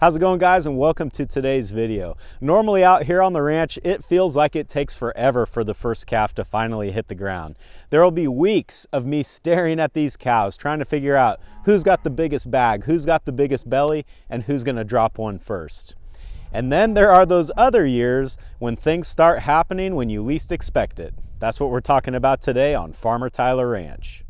How's it going, guys, and welcome to today's video. Normally out here on the ranch, it feels like it takes forever for the first calf to finally hit the ground. There will be weeks of me staring at these cows, trying to figure out who's got the biggest bag, who's got the biggest belly, and who's gonna drop one first. And then there are those other years when things start happening when you least expect it. That's what we're talking about today on Farmertylerranch.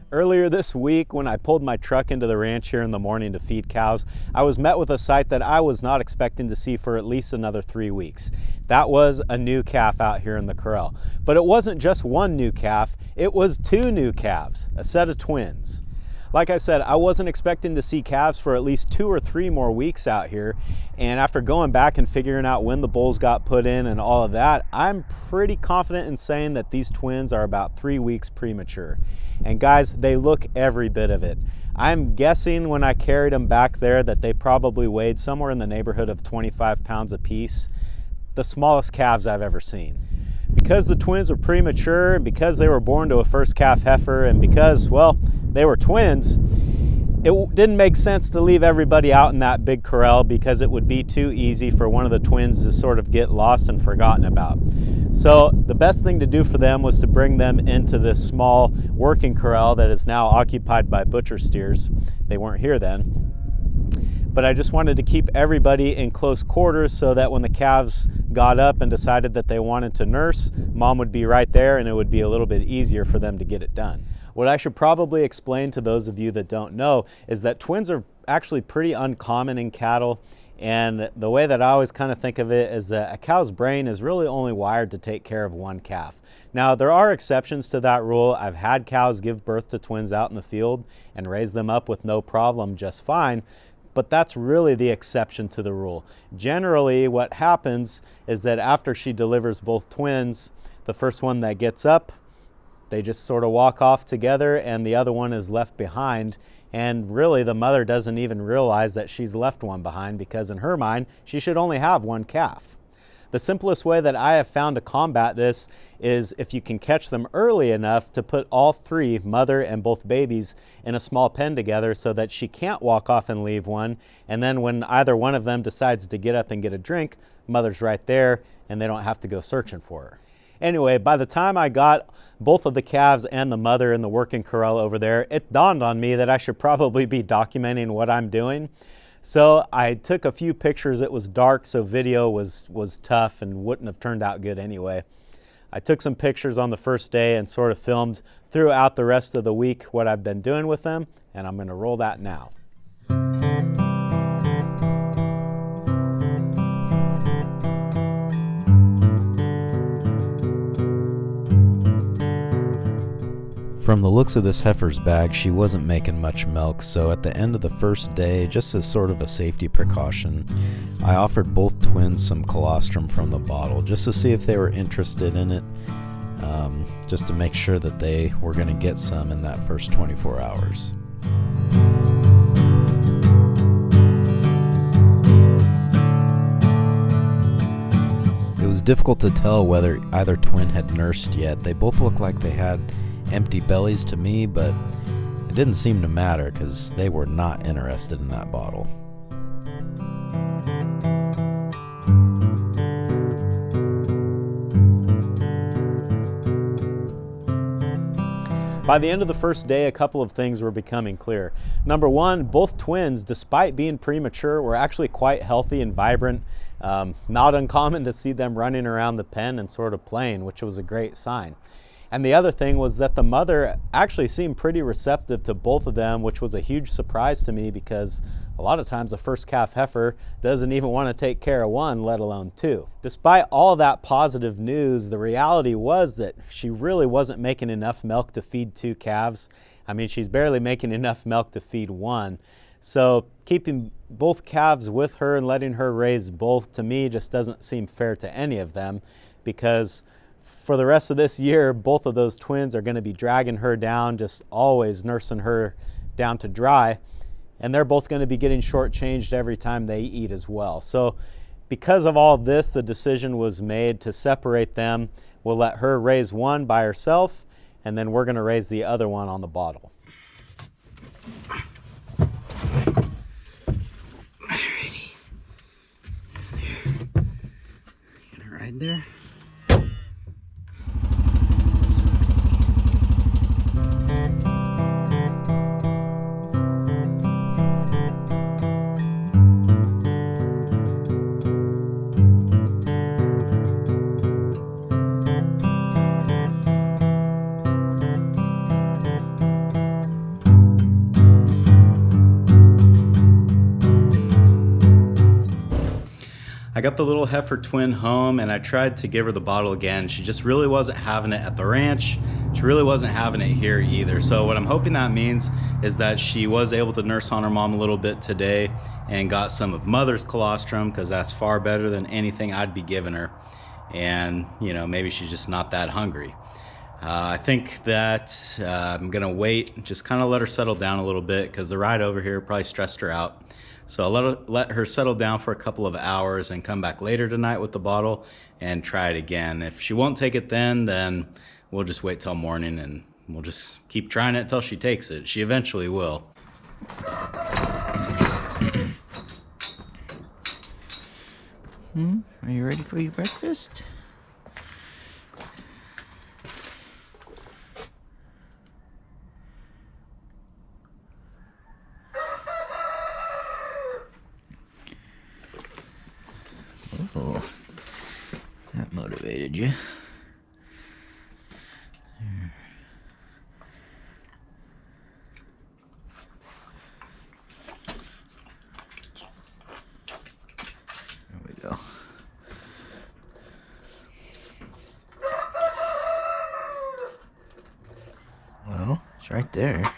Earlier this week, when I pulled my truck into the ranch here in the morning to feed cows, I was met with a sight that I was not expecting to see for at least another 3 weeks. That was a new calf out here in the corral. But it wasn't just one new calf, it was 2 new calves, a set of twins. Like I said, I wasn't expecting to see calves for at least 2 or 3 more weeks out here. And after going back and figuring out when the bulls got put in and all of that, I'm pretty confident in saying that these twins are about 3 weeks premature. And guys, they look every bit of it. I'm guessing when I carried them back there that they probably weighed somewhere in the neighborhood of 25 pounds apiece. The smallest calves I've ever seen. Because the twins were premature, and because they were born to a first calf heifer, and because, well, they were twins, it didn't make sense to leave everybody out in that big corral because it would be too easy for one of the twins to sort of get lost and forgotten about. So the best thing to do for them was to bring them into this small working corral that is now occupied by butcher steers. They weren't here then. But I just wanted to keep everybody in close quarters so that when the calves got up and decided that they wanted to nurse, Mom would be right there and it would be a little bit easier for them to get it done. What I should probably explain to those of you that don't know is that twins are actually pretty uncommon in cattle. And the way that I always kind of think of it is that a cow's brain is really only wired to take care of one calf. Now, there are exceptions to that rule. I've had cows give birth to twins out in the field and raise them up with no problem just fine. But that's really the exception to the rule. Generally, what happens is that after she delivers both twins, the first one that gets up, they just sort of walk off together and the other one is left behind. And really, the mother doesn't even realize that she's left one behind because in her mind, she should only have one calf. The simplest way that I have found to combat this is if you can catch them early enough to put all 3, mother and both babies, in a small pen together so that she can't walk off and leave one. And then when either one of them decides to get up and get a drink, mother's right there and they don't have to go searching for her. Anyway, by the time I got both of the calves and the mother in the working corral over there, it dawned on me that I should probably be documenting what I'm doing. So I took a few pictures. It was dark, so video was tough and wouldn't have turned out good anyway. I took some pictures on the first day and sort of filmed throughout the rest of the week what I've been doing with them, and I'm going to roll that now. From the looks of this heifer's bag, she wasn't making much milk, so at the end of the first day, just as sort of a safety precaution, I offered both twins some colostrum from the bottle, just to see if they were interested in it, just to make sure that they were going to get some in that first 24 hours. It was difficult to tell whether either twin had nursed yet. They both looked like they had empty bellies to me, but it didn't seem to matter because they were not interested in that bottle. By the end of the first day, a couple of things were becoming clear. Number one, both twins, despite being premature, were actually quite healthy and vibrant. Not uncommon to see them running around the pen and sort of playing, which was a great sign. And the other thing was that the mother actually seemed pretty receptive to both of them, which was a huge surprise to me because a lot of times a first calf heifer doesn't even want to take care of one, let alone 2. Despite all that positive news, the reality was that she really wasn't making enough milk to feed 2 calves. I mean, she's barely making enough milk to feed 1. So keeping both calves with her and letting her raise both, to me, just doesn't seem fair to any of them because for the rest of this year, both of those twins are going to be dragging her down, just always nursing her down to dry. And they're both going to be getting shortchanged every time they eat as well. So because of all of this, the decision was made to separate them. We'll let her raise one by herself, and then we're going to raise the other one on the bottle. Alrighty. There. Get her right there. I got the little heifer twin home and I tried to give her the bottle again. She just really wasn't having it at the ranch. She really wasn't having it here either. So what I'm hoping that means is that she was able to nurse on her mom a little bit today and got some of mother's colostrum, because that's far better than anything I'd be giving her. And you know, maybe she's just not that hungry. I think that I'm gonna wait, just kind of let her settle down a little bit, because the ride over here probably stressed her out. So I'll let her settle down for a couple of hours and come back later tonight with the bottle and try it again. If she won't take it then we'll just wait till morning and we'll just keep trying it till she takes it. She eventually will. Are you ready for your breakfast? Oh, that motivated you. There. There we go. Well, it's right there.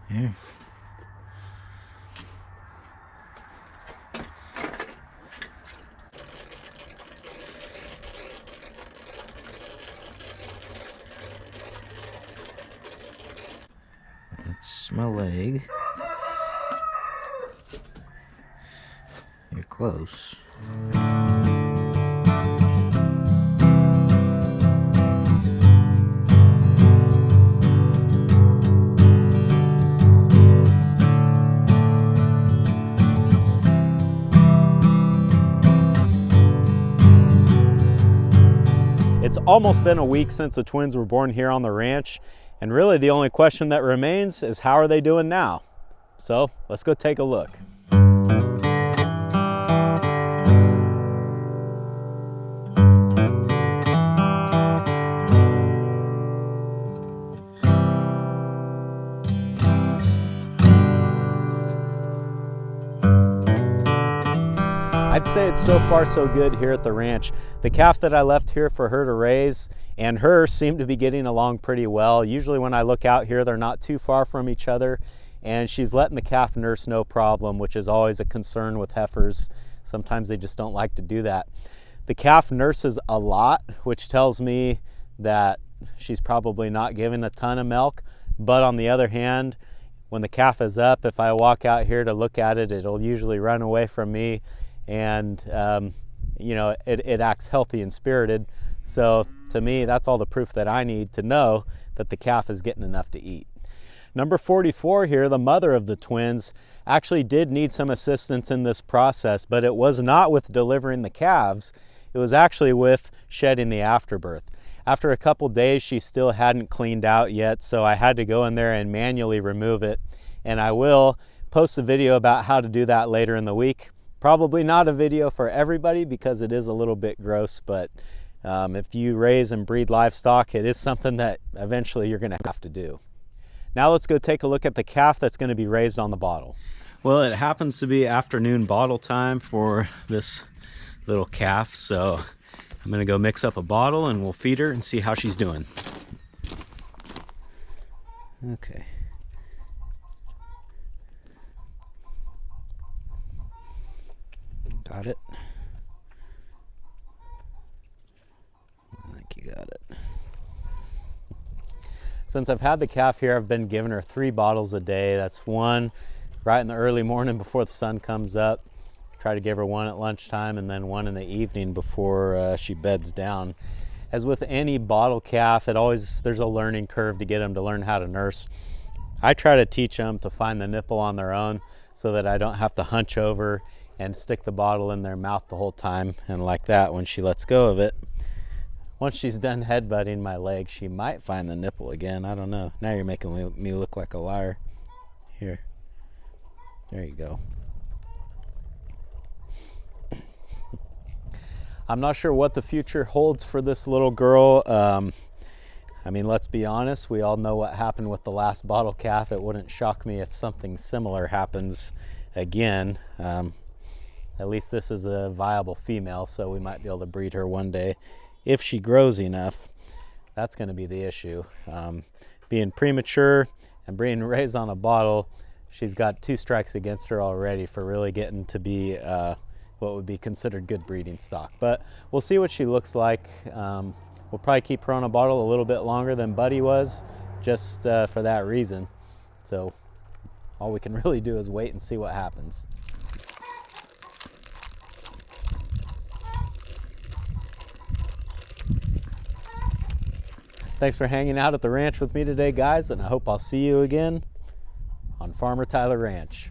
Here. That's my leg. You're close. It's almost been a week since the twins were born here on the ranch, and really the only question that remains is how are they doing now? So let's go take a look. I'd say it's so far so good here at the ranch. The calf that I left here for her to raise and her seem to be getting along pretty well. Usually when I look out here, they're not too far from each other, and she's letting the calf nurse no problem, which is always a concern with heifers. Sometimes they just don't like to do that. The calf nurses a lot, which tells me that she's probably not giving a ton of milk. But on the other hand, when the calf is up, if I walk out here to look at it, it'll usually run away from me. And you know, it acts healthy and spirited. So to me, that's all the proof that I need to know that the calf is getting enough to eat. Number 44 here, the mother of the twins, actually did need some assistance in this process, but it was not with delivering the calves. It was actually with shedding the afterbirth. After a couple days, she still hadn't cleaned out yet, so I had to go in there and manually remove it. And I will post a video about how to do that later in the week. Probably not a video for everybody because it is a little bit gross, but if you raise and breed livestock, it is something that eventually you're going to have to do. Now let's go take a look at the calf that's going to be raised on the bottle. Well, it happens to be afternoon bottle time for this little calf, so I'm gonna go mix up a bottle and we'll feed her and see how she's doing. Okay. Got it? I think you got it. Since I've had the calf here, I've been giving her 3 bottles a day. That's one right in the early morning before the sun comes up. Try to give her one at lunchtime and then one in the evening before she beds down. As with any bottle calf, there's a learning curve to get them to learn how to nurse. I try to teach them to find the nipple on their own so that I don't have to hunch over and stick the bottle in their mouth the whole time. And like that, when she lets go of it, once she's done headbutting my leg, she might find the nipple again. I don't know. Now you're making me look like a liar. Here. There you go. I'm not sure what the future holds for this little girl. I mean, let's be honest. We all know what happened with the last bottle calf. It wouldn't shock me if something similar happens again. At least this is a viable female, so we might be able to breed her one day. If she grows enough, that's going to be the issue. Being premature and being raised on a bottle, she's got 2 strikes against her already for really getting to be what would be considered good breeding stock. But we'll see what she looks like. We'll probably keep her on a bottle a little bit longer than Buddy was, just for that reason. So all we can really do is wait and see what happens. Thanks for hanging out at the ranch with me today, guys, and I hope I'll see you again on Farmer Tyler Ranch.